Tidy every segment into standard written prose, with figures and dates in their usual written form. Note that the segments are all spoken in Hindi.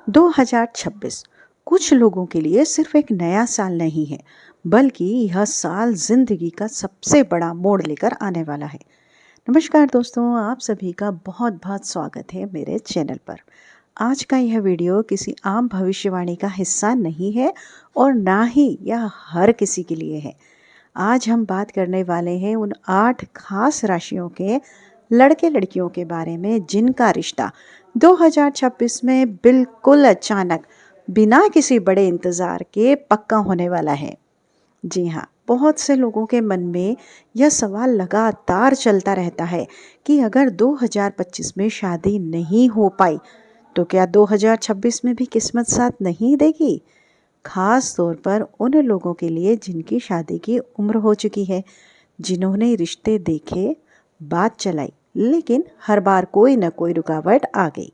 2026 कुछ लोगों के लिए सिर्फ एक नया साल नहीं है, बल्कि यह साल जिंदगी का सबसे बड़ा मोड़ लेकर आने वाला है। नमस्कार दोस्तों, आप सभी का बहुत बहुत स्वागत है मेरे चैनल पर। आज का यह वीडियो किसी आम भविष्यवाणी का हिस्सा नहीं है और ना ही यह हर किसी के लिए है। आज हम बात करने वाले हैं उन 8 खास राशियों के लड़के लड़कियों के बारे में जिनका रिश्ता 2026 में बिल्कुल अचानक बिना किसी बड़े इंतज़ार के पक्का होने वाला है। जी हाँ, बहुत से लोगों के मन में यह सवाल लगातार चलता रहता है कि अगर 2025 में शादी नहीं हो पाई तो क्या 2026 में भी किस्मत साथ नहीं देगी। खास तौर पर उन लोगों के लिए जिनकी शादी की उम्र हो चुकी है, जिन्होंने रिश्ते देखे, बात चलाई, लेकिन हर बार कोई न कोई रुकावट आ गई।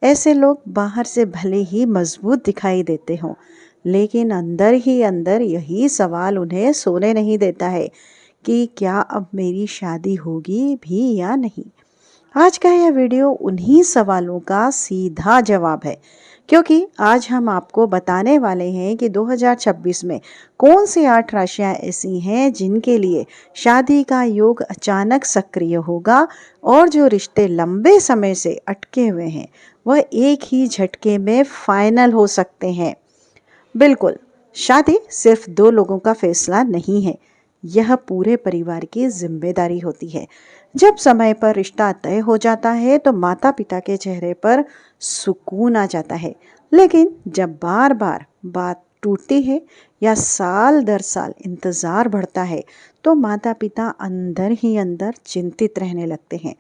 ऐसे लोग बाहर से भले ही मजबूत दिखाई देते हों, लेकिन अंदर ही अंदर यही सवाल उन्हें सोने नहीं देता है कि क्या अब मेरी शादी होगी भी या नहीं। आज का यह वीडियो उन्हीं सवालों का सीधा जवाब है, क्योंकि आज हम आपको बताने वाले हैं कि 2026 में कौन सी 8 राशियां ऐसी हैं जिनके लिए शादी का योग अचानक सक्रिय होगा और जो रिश्ते लंबे समय से अटके हुए हैं वह एक ही झटके में फाइनल हो सकते हैं। बिल्कुल, शादी सिर्फ 2 लोगों का फैसला नहीं है, यह पूरे परिवार की जिम्मेदारी होती है। जब समय पर रिश्ता तय हो जाता है तो माता पिता के चेहरे पर सुकून आ जाता है, लेकिन जब बार बार बात टूटती है या साल दर साल इंतज़ार बढ़ता है तो माता पिता अंदर ही अंदर चिंतित रहने लगते हैं।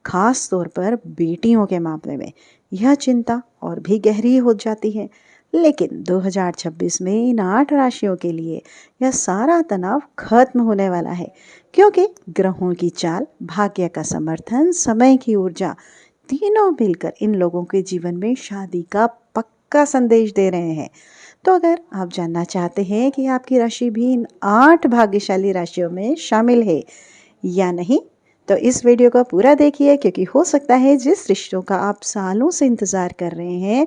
खास तौर पर बेटियों के मामले में यह चिंता और भी गहरी हो जाती है। लेकिन 2026 में इन 8 राशियों के लिए यह सारा तनाव खत्म होने वाला है, क्योंकि ग्रहों की चाल, भाग्य का समर्थन, समय की ऊर्जा तीनों मिलकर इन लोगों के जीवन में शादी का पक्का संदेश दे रहे हैं। तो अगर आप जानना चाहते हैं कि आपकी राशि भी इन 8 भाग्यशाली राशियों में शामिल है या नहीं, तो इस वीडियो को पूरा देखिए, क्योंकि हो सकता है जिस रिश्तों का आप सालों से इंतज़ार कर रहे हैं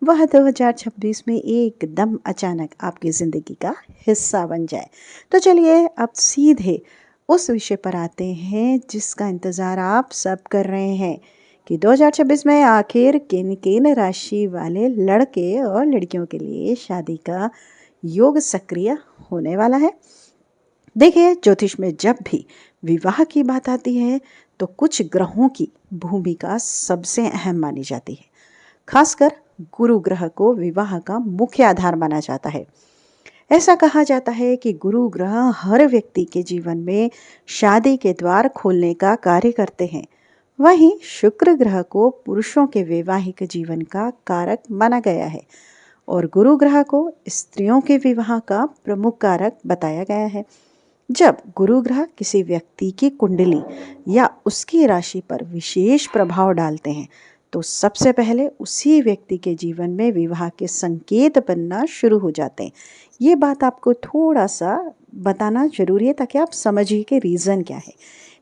वह 2026 में एकदम अचानक आपकी ज़िंदगी का हिस्सा बन जाए। तो चलिए अब सीधे उस विषय पर आते हैं जिसका इंतज़ार आप सब कर रहे हैं कि 2026 में आखिर किन किन राशि वाले लड़के और लड़कियों के लिए शादी का योग सक्रिय होने वाला है। देखिए, ज्योतिष में जब भी विवाह की बात आती है तो कुछ ग्रहों की भूमिका सबसे अहम मानी जाती है। खासकर गुरु ग्रह को विवाह का मुख्य आधार माना जाता है। ऐसा कहा जाता है कि गुरु ग्रह हर व्यक्ति के जीवन में शादी के द्वार खोलने का कार्य करते हैं। वहीं शुक्र ग्रह को पुरुषों के वैवाहिक जीवन का कारक माना गया है और गुरु ग्रह को स्त्रियों के विवाह का प्रमुख कारक बताया गया है। जब गुरु ग्रह किसी व्यक्ति की कुंडली या उसकी राशि पर विशेष प्रभाव डालते हैं तो सबसे पहले उसी व्यक्ति के जीवन में विवाह के संकेत बनना शुरू हो जाते हैं। ये बात आपको थोड़ा सा बताना जरूरी है ताकि आप समझिए कि रीज़न क्या है।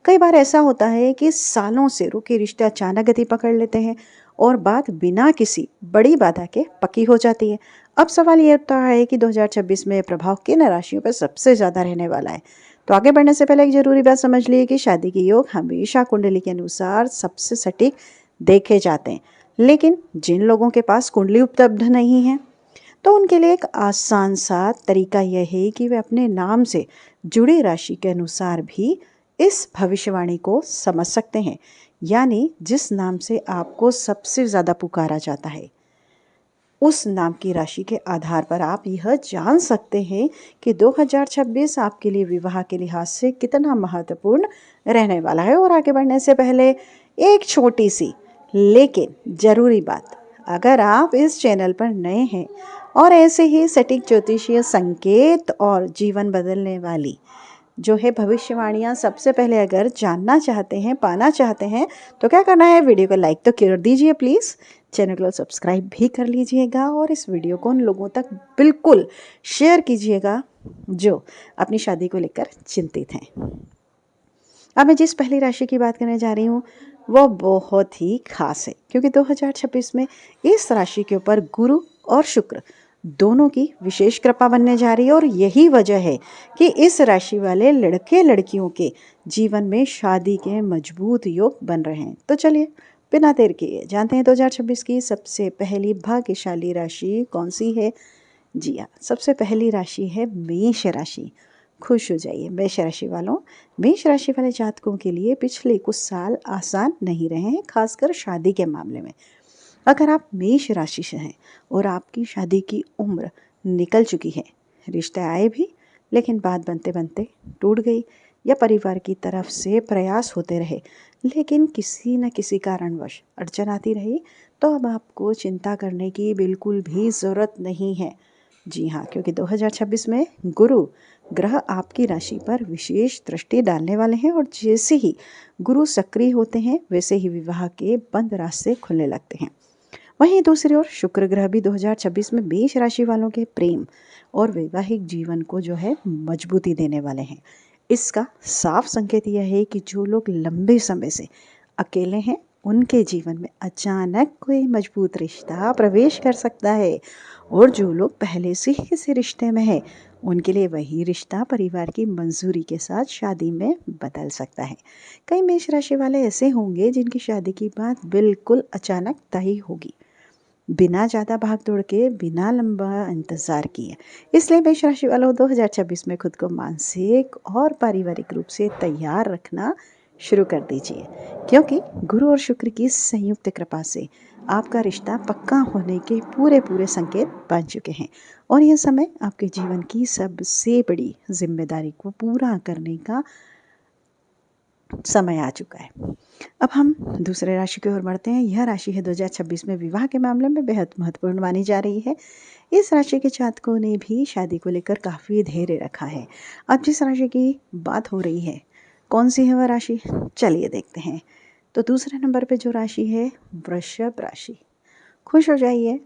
कई बार ऐसा होता है कि सालों से रुके रिश्ते अचानक गति पकड़ लेते हैं और बात बिना किसी बड़ी बाधा के पक्की हो जाती है। अब सवाल ये उठता है कि 2026 में प्रभाव किन राशियों पर सबसे ज़्यादा रहने वाला है। तो आगे बढ़ने से पहले एक जरूरी बात समझ लीजिए कि शादी के योग हमेशा कुंडली के अनुसार सबसे सटीक देखे जाते हैं, लेकिन जिन लोगों के पास कुंडली उपलब्ध नहीं है तो उनके लिए एक आसान सा तरीका यह है कि वे अपने नाम से जुड़ी राशि के अनुसार भी इस भविष्यवाणी को समझ सकते हैं। यानी जिस नाम से आपको सबसे ज़्यादा पुकारा जाता है उस नाम की राशि के आधार पर आप यह जान सकते हैं कि 2026 आपके लिए विवाह के लिहाज से कितना महत्वपूर्ण रहने वाला है। और आगे बढ़ने से पहले एक छोटी सी लेकिन ज़रूरी बात, अगर आप इस चैनल पर नए हैं और ऐसे ही सटीक ज्योतिषीय संकेत और जीवन बदलने वाली जो है भविष्यवाणियाँ सबसे पहले अगर जानना चाहते हैं, पाना चाहते हैं, तो क्या करना है, वीडियो को लाइक तो कर दीजिए प्लीज़, चैनल को सब्सक्राइब भी कर लीजिएगा और इस वीडियो को उन लोगों तक बिल्कुल शेयर कीजिएगा जो अपनी शादी को लेकर चिंतित हैं। अब मैं जिस पहली राशि की बात करने जा रही हूँ वो बहुत ही खास है, क्योंकि 2026 में इस राशि के ऊपर गुरु और शुक्र दोनों की विशेष कृपा बनने जा रही है। और यही वजह है कि इस राशि वाले लड़के लड़कियों के जीवन में शादी के मजबूत योग बन रहे हैं। तो चलिए बिना देर किए जानते हैं 2026 की सबसे पहली भाग्यशाली राशि कौन सी है। जी हाँ, सबसे पहली राशि है मेष राशि। खुश हो जाइए मेष राशि वालों। मेष राशि वाले जातकों के लिए पिछले कुछ साल आसान नहीं रहे हैं, खासकर शादी के मामले में। अगर आप मेष राशि से हैं और आपकी शादी की उम्र निकल चुकी है, रिश्ते आए भी लेकिन बात बनते बनते टूट गई, या परिवार की तरफ से प्रयास होते रहे लेकिन किसी न किसी कारणवश अड़चन आती रही, तो अब आपको चिंता करने की बिल्कुल भी ज़रूरत नहीं है। जी हाँ, क्योंकि 2026 में गुरु ग्रह आपकी राशि पर विशेष दृष्टि डालने वाले हैं, और जैसे ही गुरु सक्रिय होते हैं वैसे ही विवाह के बंद रास्ते खुलने लगते हैं। वहीं दूसरी ओर शुक्र ग्रह भी 2026 में मेष राशि वालों के प्रेम और वैवाहिक जीवन को जो है मजबूती देने वाले हैं। इसका साफ संकेत यह है कि जो लोग लंबे समय से अकेले हैं उनके जीवन में अचानक कोई मजबूत रिश्ता प्रवेश कर सकता है, और जो लोग पहले से ही किसी रिश्ते में है उनके लिए वही रिश्ता परिवार की मंजूरी के साथ शादी में बदल सकता है। कई मेष राशि वाले ऐसे होंगे जिनकी शादी की बात बिल्कुल अचानक तय होगी, बिना ज़्यादा भाग दौड़ के, बिना लंबा इंतज़ार किए। इसलिए मेष राशि वालों 2026 में खुद को मानसिक और पारिवारिक रूप से तैयार रखना शुरू कर दीजिए, क्योंकि गुरु और शुक्र की संयुक्त कृपा से आपका रिश्ता पक्का होने के पूरे पूरे संकेत बन चुके हैं, और यह समय आपके जीवन की सबसे बड़ी जिम्मेदारी को पूरा करने का समय आ चुका है। अब हम दूसरे राशि की ओर बढ़ते हैं। यह राशि है 2026 में विवाह के मामले में बेहद महत्वपूर्ण मानी जा रही है। इस राशि के जातकों ने भी शादी को लेकर काफ़ी धैर्य रखा है। अब जिस राशि की बात हो रही है, कौन सी है वह राशि, चलिए देखते हैं। तो दूसरे नंबर पे जो राशि है वृषभ राशि। खुश हो जाइए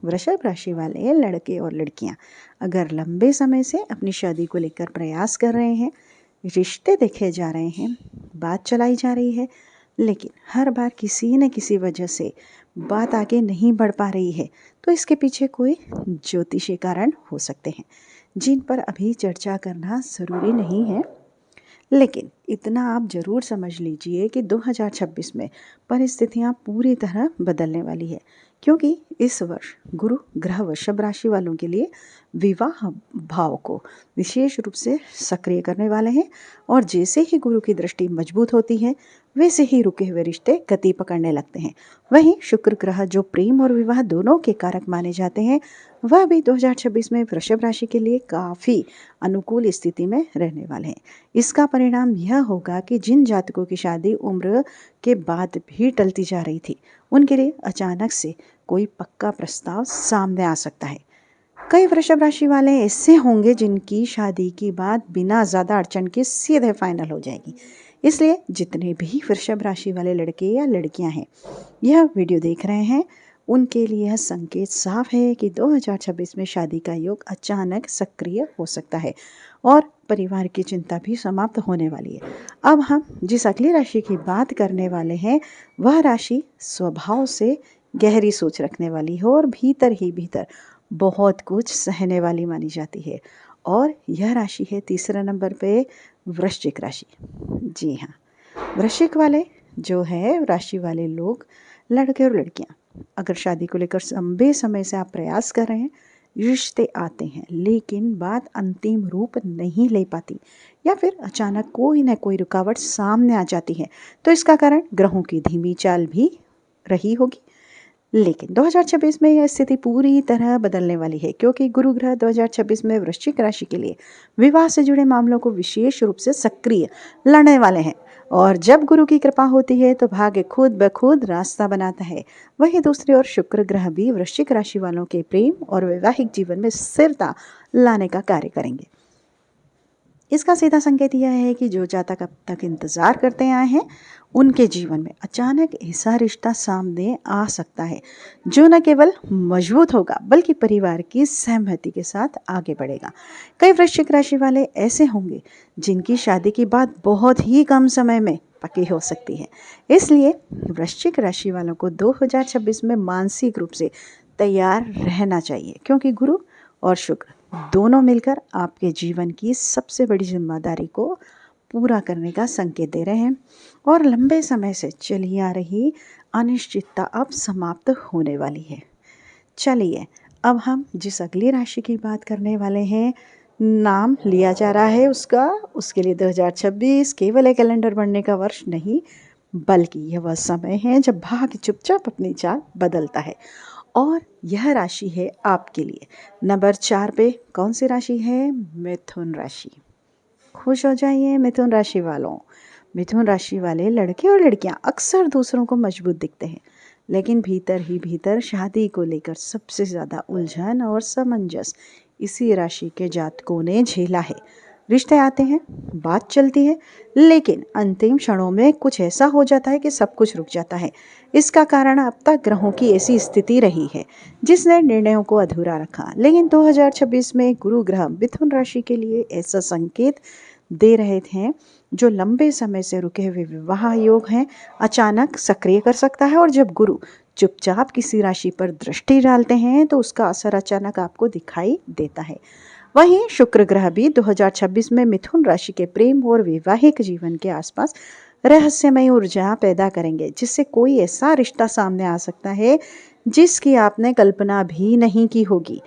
वृषभ राशि वाले लड़के और लड़कियां अगर लंबे समय से अपनी शादी को लेकर प्रयास कर रहे हैं, रिश्ते देखे जा रहे हैं, बात चलाई जा रही है, लेकिन हर बार किसी न किसी वजह से बात आगे नहीं बढ़ पा रही है, तो इसके पीछे कोई ज्योतिषी कारण हो सकते हैं जिन पर अभी चर्चा करना ज़रूरी नहीं है। लेकिन इतना आप ज़रूर समझ लीजिए कि 2026 में परिस्थितियां पूरी तरह बदलने वाली है, क्योंकि इस वर्ष गुरु ग्रह वृषभ राशि वालों के लिए विवाह भाव को विशेष रूप से सक्रिय करने वाले हैं, और जैसे ही गुरु की दृष्टि मजबूत होती है वैसे ही रुके हुए रिश्ते गति पकड़ने लगते हैं। वहीं शुक्र ग्रह जो प्रेम और विवाह दोनों के कारक माने जाते हैं, वह भी 2026 में वृषभ राशि के लिए काफ़ी अनुकूल स्थिति में रहने वाले हैं। इसका परिणाम यह होगा कि जिन जातकों की शादी उम्र के बाद भी टलती जा रही थी, उनके लिए अचानक से कोई पक्का प्रस्ताव सामने आ सकता है। कई वृषभ राशि वाले ऐसे होंगे जिनकी शादी की बात बिना ज़्यादा अड़चन के सीधे फाइनल हो जाएगी। इसलिए जितने भी वृषभ राशि वाले लड़के या लड़कियां हैं यह वीडियो देख रहे हैं, उनके लिए यह संकेत साफ है कि 2026 में शादी का योग अचानक सक्रिय हो सकता है, और परिवार की चिंता भी समाप्त होने वाली है। अब हम जिस अगली राशि की बात करने वाले हैं वह राशि स्वभाव से गहरी सोच रखने वाली है और भीतर ही भीतर बहुत कुछ सहने वाली मानी जाती है, और यह राशि है तीसरे नंबर पे वृश्चिक राशि। जी हाँ, वृश्चिक वाले जो है राशि वाले लोग, लड़के और लड़कियां, अगर शादी को लेकर लंबे समय से आप प्रयास कर रहे हैं, रिश्ते आते हैं लेकिन बात अंतिम रूप नहीं ले पाती, या फिर अचानक कोई ना कोई रुकावट सामने आ जाती है, तो इसका कारण ग्रहों की धीमी चाल भी रही होगी। लेकिन 2026 में यह स्थिति पूरी तरह बदलने वाली है, क्योंकि गुरु ग्रह 2026 में वृश्चिक राशि के लिए विवाह से जुड़े मामलों को विशेष रूप से सक्रिय लड़ने वाले हैं, और जब गुरु की कृपा होती है तो भाग्य खुद ब खुद रास्ता बनाता है। वहीं दूसरी ओर शुक्र ग्रह भी वृश्चिक राशि वालों के प्रेम और वैवाहिक जीवन में स्थिरता लाने का कार्य करेंगे। इसका सीधा संकेत यह है कि जो जातक अब तक इंतज़ार करते आए हैं उनके जीवन में अचानक ऐसा रिश्ता सामने आ सकता है जो न केवल मजबूत होगा बल्कि परिवार की सहमति के साथ आगे बढ़ेगा। कई वृश्चिक राशि वाले ऐसे होंगे जिनकी शादी की बात बहुत ही कम समय में पक्की हो सकती है। इसलिए वृश्चिक राशि वालों को 2026 में मानसिक रूप से तैयार रहना चाहिए, क्योंकि गुरु और शुक्र दोनों मिलकर आपके जीवन की सबसे बड़ी जिम्मेदारी को पूरा करने का संकेत दे रहे हैं और लंबे समय से चली आ रही अनिश्चितता अब समाप्त होने वाली है। चलिए अब हम जिस अगली राशि की बात करने वाले हैं, नाम लिया जा रहा है उसके लिए 2026 केवल एक कैलेंडर बनने का वर्ष नहीं, बल्कि यह वह समय है जब भाग्य चुपचाप अपनी चाल बदलता है। और यह राशि है आपके लिए। नंबर 4 पे कौन सी राशि है? मिथुन राशि। खुश हो जाइए मिथुन राशि वालों। मिथुन राशि वाले लड़के और लड़कियां अक्सर दूसरों को मजबूत दिखते हैं, लेकिन भीतर ही भीतर शादी को लेकर सबसे ज़्यादा उलझन और समंजस इसी राशि के जातकों ने झेला है। रिश्ते आते हैं, बात चलती है, लेकिन अंतिम क्षणों में कुछ ऐसा हो जाता है कि सब कुछ रुक जाता है। इसका कारण अब तक ग्रहों की ऐसी स्थिति रही है जिसने निर्णयों को अधूरा रखा। लेकिन 2026 में गुरु ग्रह मिथुन राशि के लिए ऐसा संकेत दे रहे थे जो लंबे समय से रुके हुए विवाह योग हैं अचानक सक्रिय कर सकता है। और जब गुरु चुपचाप किसी राशि पर दृष्टि डालते हैं तो उसका असर अचानक आपको दिखाई देता है। वहीं शुक्र ग्रह भी 2026 में मिथुन राशि के प्रेम और वैवाहिक जीवन के आसपास रहस्यमय ऊर्जा पैदा करेंगे, जिससे कोई ऐसा रिश्ता सामने आ सकता है जिसकी आपने कल्पना भी नहीं की होगी।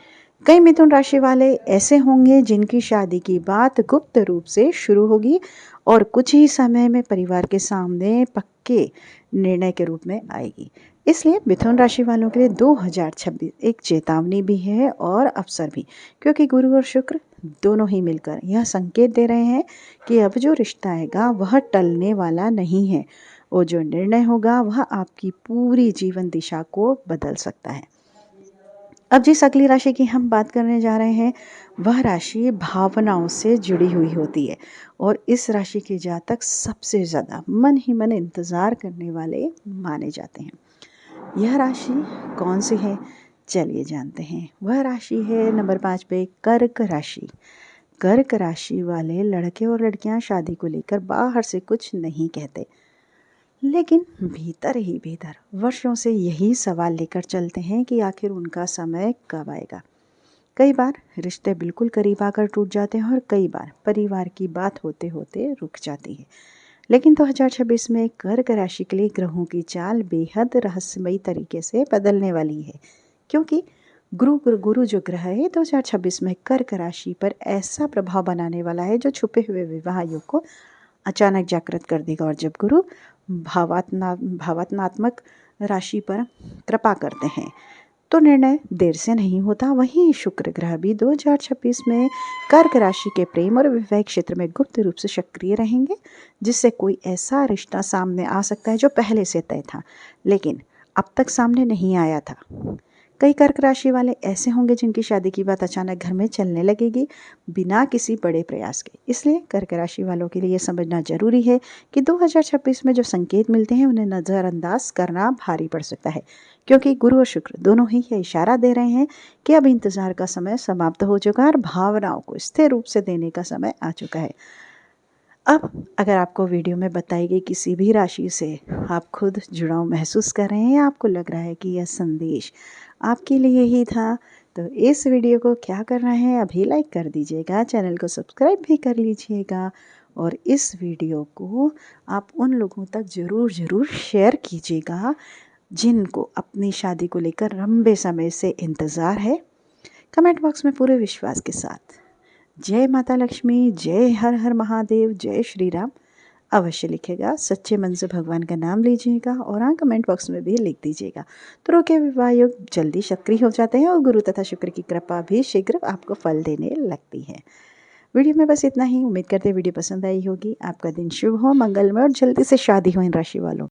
कई मिथुन राशि वाले ऐसे होंगे जिनकी शादी की बात गुप्त रूप से शुरू होगी और कुछ ही समय में परिवार के सामने पक्के निर्णय के रूप में आएगी। इसलिए मिथुन राशि वालों के लिए 2026 एक चेतावनी भी है और अवसर भी, क्योंकि गुरु और शुक्र दोनों ही मिलकर यह संकेत दे रहे हैं कि अब जो रिश्ता आएगा वह टलने वाला नहीं है और जो निर्णय होगा वह आपकी पूरी जीवन दिशा को बदल सकता है। अब जिस अगली राशि की हम बात करने जा रहे हैं वह राशि भावनाओं से जुड़ी हुई होती है और इस राशि के जातक सबसे ज़्यादा मन ही मन इंतज़ार करने वाले माने जाते हैं। यह राशि कौन सी है? चलिए जानते हैं। वह राशि है नंबर 5 पे कर्क राशि। कर्क राशि वाले लड़के और लड़कियां शादी को लेकर बाहर से कुछ नहीं कहते, लेकिन भीतर ही भीतर वर्षों से यही सवाल लेकर चलते हैं कि आखिर उनका समय कब आएगा। कई बार रिश्ते बिल्कुल करीब आकर टूट जाते हैं और कई बार परिवार की बात होते होते रुक जाती है। लेकिन 2026 में कर्क राशि के लिए ग्रहों की चाल बेहद रहस्यमयी तरीके से बदलने वाली है, क्योंकि गुरु जो ग्रह है 2026 में कर्क राशि पर ऐसा प्रभाव बनाने वाला है जो छुपे हुए विवाह योग को अचानक जागृत कर देगा। और जब गुरु भावनात्मक राशि पर कृपा करते हैं तो निर्णय देर से नहीं होता। वहीं शुक्र ग्रह भी 2026 में कर्क राशि के प्रेम और वैवाहिक क्षेत्र में गुप्त रूप से सक्रिय रहेंगे, जिससे कोई ऐसा रिश्ता सामने आ सकता है जो पहले से तय था लेकिन अब तक सामने नहीं आया था। कई कर्क राशि वाले ऐसे होंगे जिनकी शादी की बात अचानक घर में चलने लगेगी बिना किसी बड़े प्रयास के। इसलिए कर्क राशि वालों के लिए ये समझना जरूरी है कि 2026 में जो संकेत मिलते हैं उन्हें नज़रअंदाज करना भारी पड़ सकता है, क्योंकि गुरु और शुक्र दोनों ही ये इशारा दे रहे हैं कि अब इंतज़ार का समय समाप्त हो चुका है और भावनाओं को स्थिर रूप से देने का समय आ चुका है। अब अगर आपको वीडियो में बताई गई किसी भी राशि से आप खुद जुड़ाव महसूस कर रहे हैं या आपको लग रहा है कि यह संदेश आपके लिए ही था, तो इस वीडियो को क्या करना है, अभी लाइक कर दीजिएगा, चैनल को सब्सक्राइब भी कर लीजिएगा और इस वीडियो को आप उन लोगों तक ज़रूर शेयर कीजिएगा जिनको अपनी शादी को लेकर लंबे समय से इंतज़ार है। कमेंट बॉक्स में पूरे विश्वास के साथ जय माता लक्ष्मी, जय हर हर महादेव, जय श्री राम अवश्य लिखेगा। सच्चे मन से भगवान का नाम लीजिएगा और हाँ कमेंट बॉक्स में भी लिख दीजिएगा। तो रोके विवाह योग जल्दी सक्रिय हो जाते हैं और गुरु तथा शुक्र की कृपा भी शीघ्र आपको फल देने लगती है। वीडियो में बस इतना ही। उम्मीद करते हैं वीडियो पसंद आई होगी। आपका दिन शुभ हो, मंगलमय और जल्दी से शादी हो इन राशि वालों।